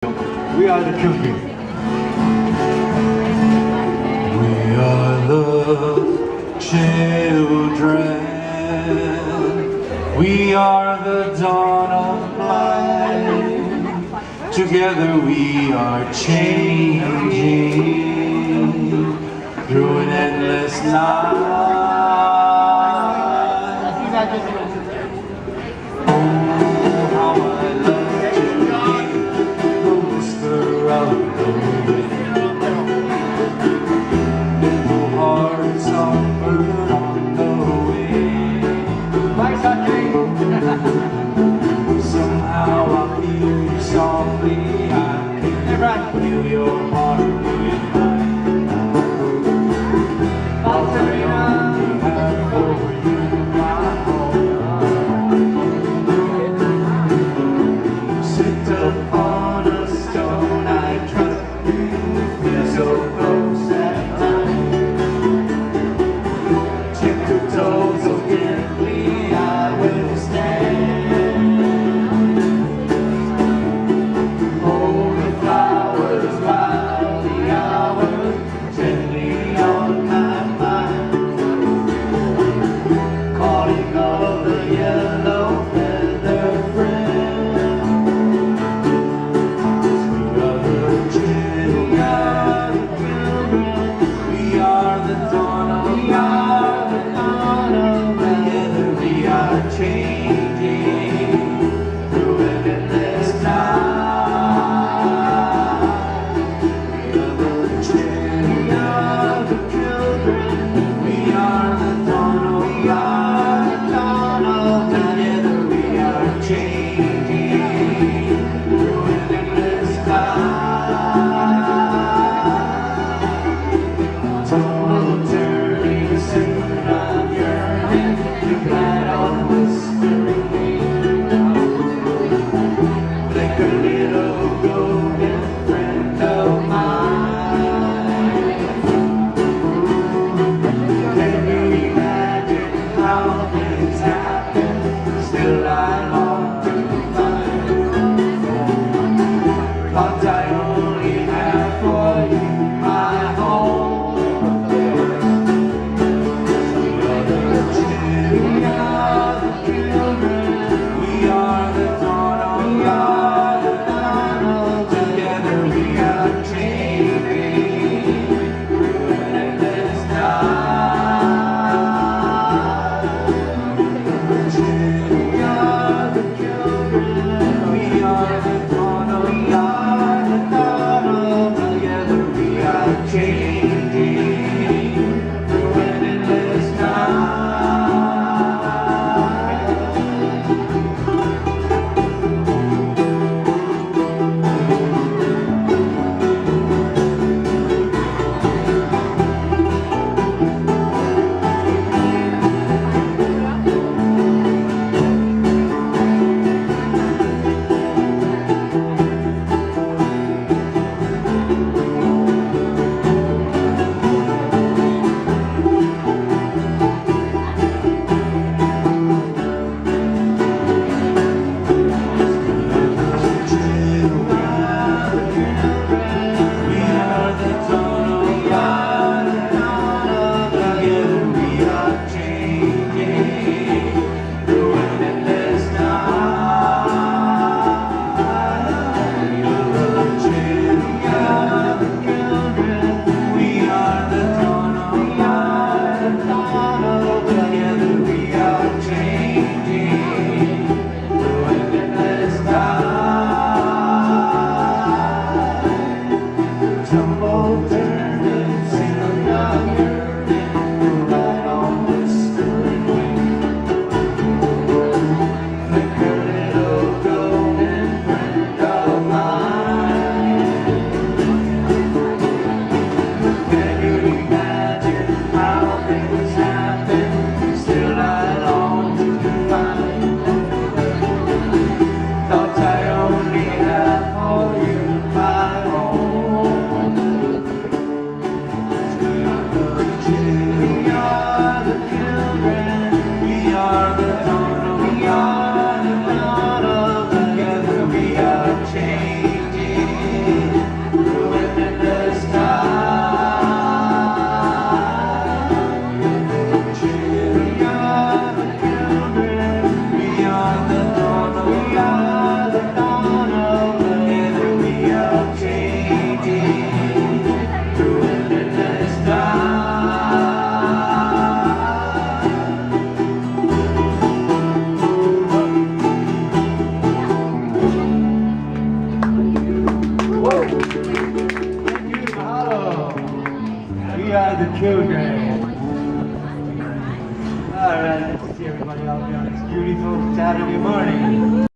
We are the champion. We are the children. We are the dawn of life. Together we are changing through an endless night. Somehow I feel you softly. I can feel your heart with mine. I'll tell you have over you my home. Sit upon a stone, I trust you. Feel so close at night. Tiptoe so gently, I will stand. Hold the flowers by Thank you, mahalo. We are the children. All right, let's see everybody out there on this beautiful Saturday morning.